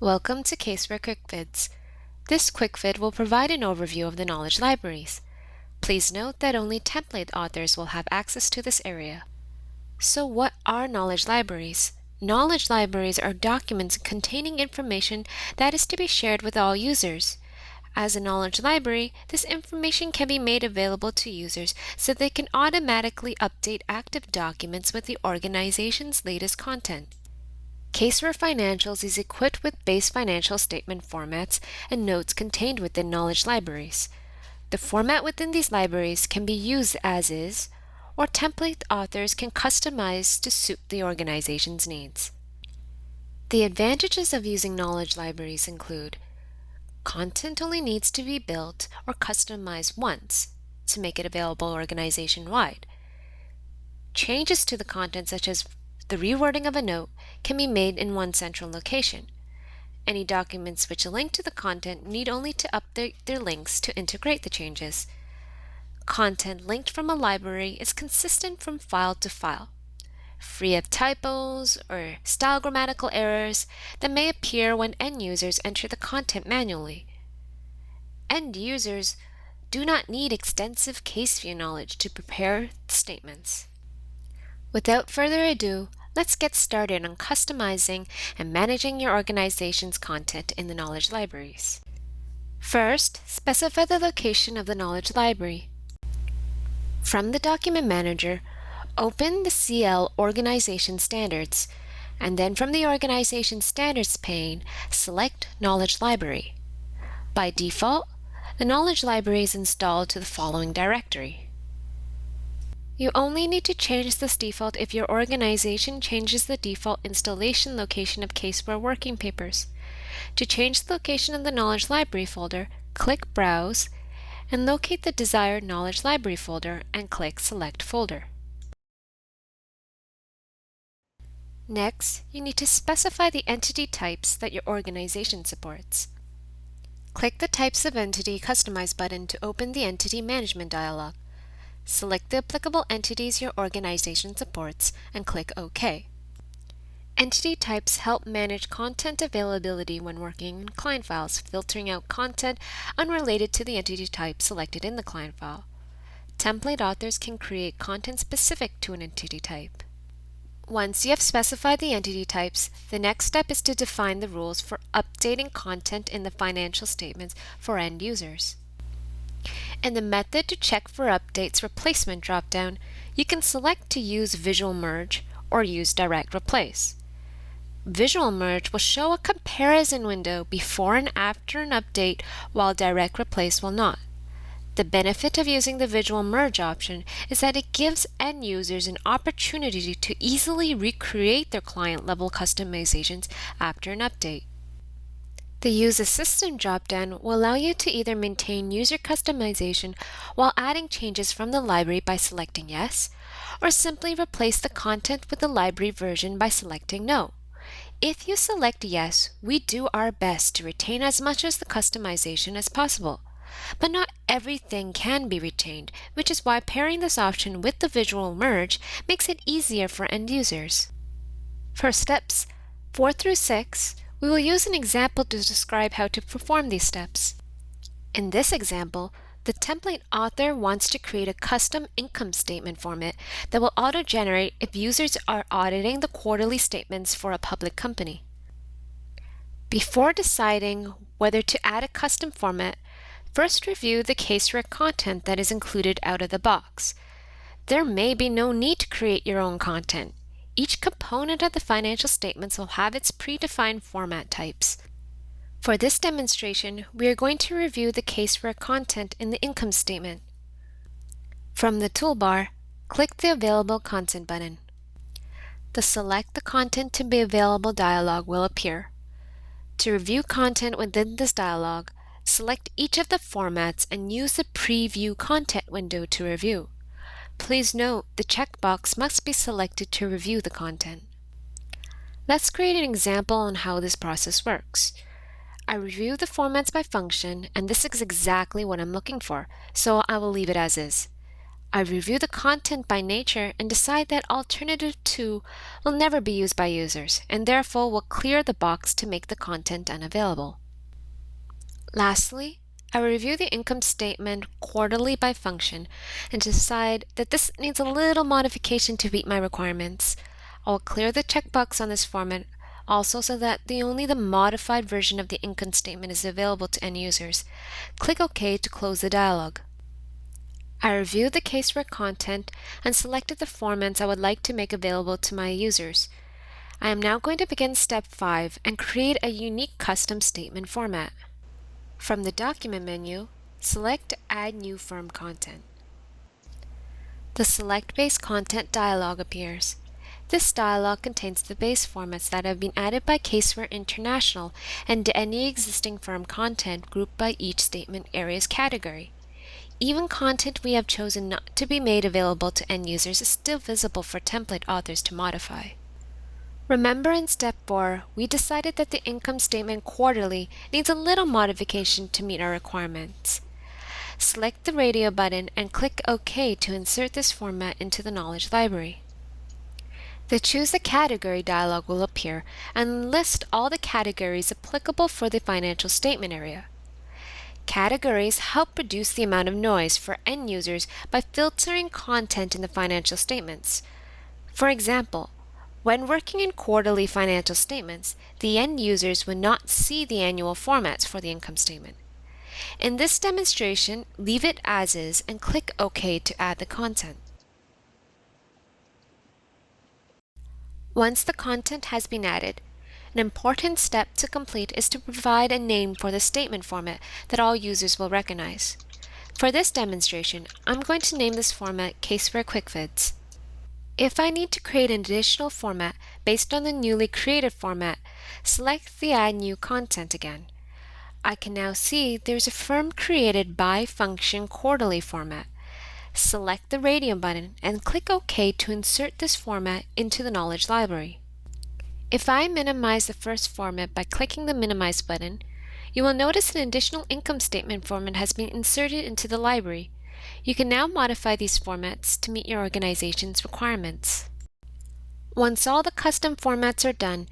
Welcome to CaseWare QuickVids. This QuickVid will provide an overview of the knowledge libraries. Please note that only template authors will have access to this area. So what are knowledge libraries? Knowledge libraries are documents containing information that is to be shared with all users. As a knowledge library, this information can be made available to users so they can automatically update active documents with the organization's latest content. CaseWare Financials is equipped with base financial statement formats and notes contained within knowledge libraries. The format within these libraries can be used as is, or template authors can customize to suit the organization's needs. The advantages of using knowledge libraries include content only needs to be built or customized once to make it available organization-wide. Changes to the content, such as the rewording of a note, can be made in one central location. Any documents which link to the content need only to update their links to integrate the changes. Content linked from a library is consistent from file to file, free of typos or style grammatical errors that may appear when end users enter the content manually. End users do not need extensive case view knowledge to prepare statements. Without further ado, let's get started on customizing and managing your organization's content in the knowledge libraries. First, specify the location of the knowledge library. From the Document Manager, open the CL Organization Standards, and then from the Organization Standards pane, select Knowledge Library. By default, the knowledge library is installed to the following directory. You only need to change this default if your organization changes the default installation location of CaseWare working papers. To change the location of the Knowledge Library folder, click Browse and locate the desired Knowledge Library folder and click Select Folder. Next, you need to specify the entity types that your organization supports. Click the Types of Entity Customize button to open the Entity Management dialog. Select the applicable entities your organization supports and click OK. Entity types help manage content availability when working in client files, filtering out content unrelated to the entity type selected in the client file. Template authors can create content specific to an entity type. Once you have specified the entity types, the next step is to define the rules for updating content in the financial statements for end users. In the Method to Check for Updates Replacement dropdown, you can select to use Visual Merge or use Direct Replace. Visual Merge will show a comparison window before and after an update, while Direct Replace will not. The benefit of using the Visual Merge option is that it gives end users an opportunity to easily recreate their client-level customizations after an update. The Use a System dropdown will allow you to either maintain user customization while adding changes from the library by selecting Yes, or simply replace the content with the library version by selecting No. If you select Yes, we do our best to retain as much of the customization as possible. But not everything can be retained, which is why pairing this option with the Visual Merge makes it easier for end users. For steps 4 through 6, we will use an example to describe how to perform these steps. In this example, the template author wants to create a custom income statement format that will auto-generate if users are auditing the quarterly statements for a public company. Before deciding whether to add a custom format, first review the CaseWare content that is included out of the box. There may be no need to create your own content. Each component of the financial statements will have its predefined format types. For this demonstration, we are going to review the CaseWare content in the income statement. From the toolbar, click the Available Content button. The Select the Content to be Available dialog will appear. To review content within this dialog, select each of the formats and use the Preview Content window to review. Please note the checkbox must be selected to review the content. Let's create an example on how this process works. I review the formats by function, and this is exactly what I'm looking for, so I will leave it as is. I review the content by nature and decide that alternative 2 will never be used by users and therefore will clear the box to make the content unavailable. Lastly, I review the income statement quarterly by function and decide that this needs a little modification to meet my requirements. I will clear the checkbox on this format also so that only the modified version of the income statement is available to end users. Click OK to close the dialog. I reviewed the CaseWare content and selected the formats I would like to make available to my users. I am now going to begin step 5 and create a unique custom statement format. From the Document menu, select Add New Firm Content. The Select Base Content dialog appears. This dialog contains the base formats that have been added by CaseWare International and any existing firm content grouped by each statement area's category. Even content we have chosen not to be made available to end users is still visible for template authors to modify. Remember, in step 4, we decided that the income statement quarterly needs a little modification to meet our requirements. Select the radio button and click OK to insert this format into the knowledge library. The Choose a Category dialog will appear and list all the categories applicable for the financial statement area. Categories help reduce the amount of noise for end users by filtering content in the financial statements. For example, when working in quarterly financial statements, the end users would not see the annual formats for the income statement. In this demonstration, leave it as is and click OK to add the content. Once the content has been added, an important step to complete is to provide a name for the statement format that all users will recognize. For this demonstration, I'm going to name this format CaseWare QuickVids. If I need to create an additional format based on the newly created format, select the Add New Content again. I can now see there's a firm created by function quarterly format. Select the radio button and click OK to insert this format into the knowledge library. If I minimize the first format by clicking the Minimize button, you will notice an additional income statement format has been inserted into the library. You can now modify these formats to meet your organization's requirements. Once all the custom formats are done,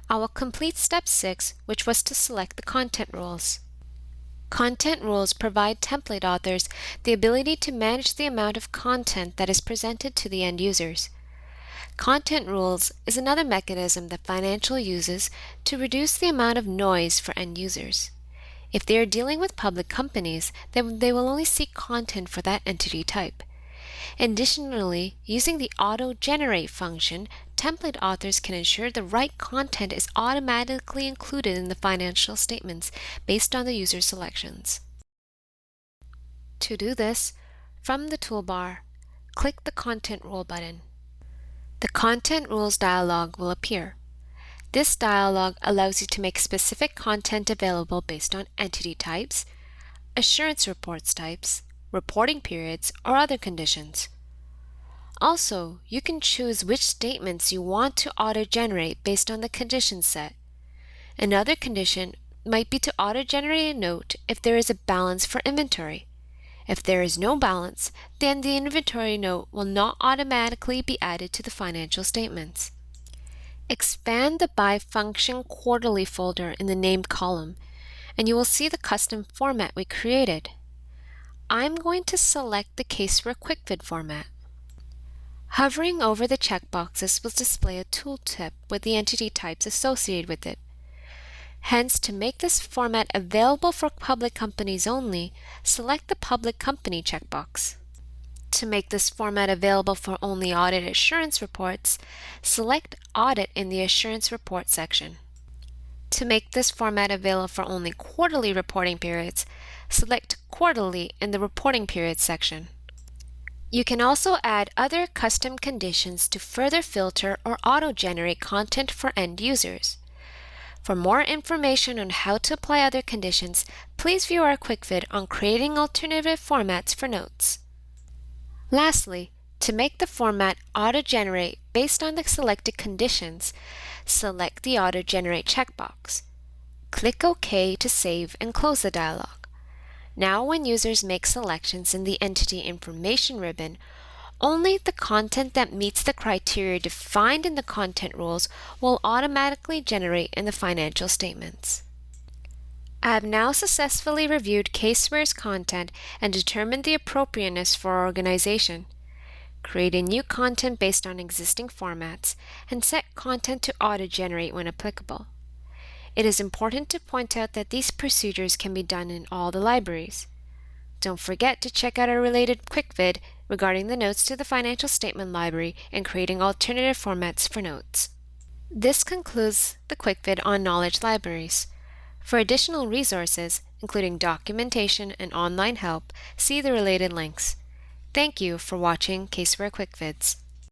I will complete step 6, which was to select the content rules. Content rules provide template authors the ability to manage the amount of content that is presented to the end users. Content rules is another mechanism that Financial uses to reduce the amount of noise for end users. If they are dealing with public companies, then they will only see content for that entity type. Additionally, using the auto-generate function, template authors can ensure the right content is automatically included in the financial statements based on the user selections. To do this, from the toolbar, click the Content Rule button. The Content Rules dialog will appear. This dialog allows you to make specific content available based on entity types, assurance reports types, reporting periods, or other conditions. Also, you can choose which statements you want to auto-generate based on the condition set. Another condition might be to auto-generate a note if there is a balance for inventory. If there is no balance, then the inventory note will not automatically be added to the financial statements. Expand the By Function Quarterly folder in the named column, and you will see the custom format we created. I'm going to select the CaseWare QuickVid format. Hovering over the checkboxes will display a tooltip with the entity types associated with it. Hence, to make this format available for public companies only, select the Public Company checkbox. To make this format available for only audit assurance reports, select Audit in the Assurance Report section. To make this format available for only quarterly reporting periods, select Quarterly in the Reporting Periods section. You can also add other custom conditions to further filter or auto-generate content for end users. For more information on how to apply other conditions, please view our QuickVid on creating alternative formats for notes. Lastly, to make the format auto-generate based on the selected conditions, select the Auto-Generate checkbox. Click OK to save and close the dialog. Now when users make selections in the Entity Information ribbon, only the content that meets the criteria defined in the content rules will automatically generate in the financial statements. I have now successfully reviewed CaseWare's content and determined the appropriateness for our organization, created new content based on existing formats, and set content to auto-generate when applicable. It is important to point out that these procedures can be done in all the libraries. Don't forget to check out our related QuickVid regarding the notes to the financial statement library and creating alternative formats for notes. This concludes the QuickVid on knowledge libraries. For additional resources, including documentation and online help, see the related links. Thank you for watching CaseWare QuickVids.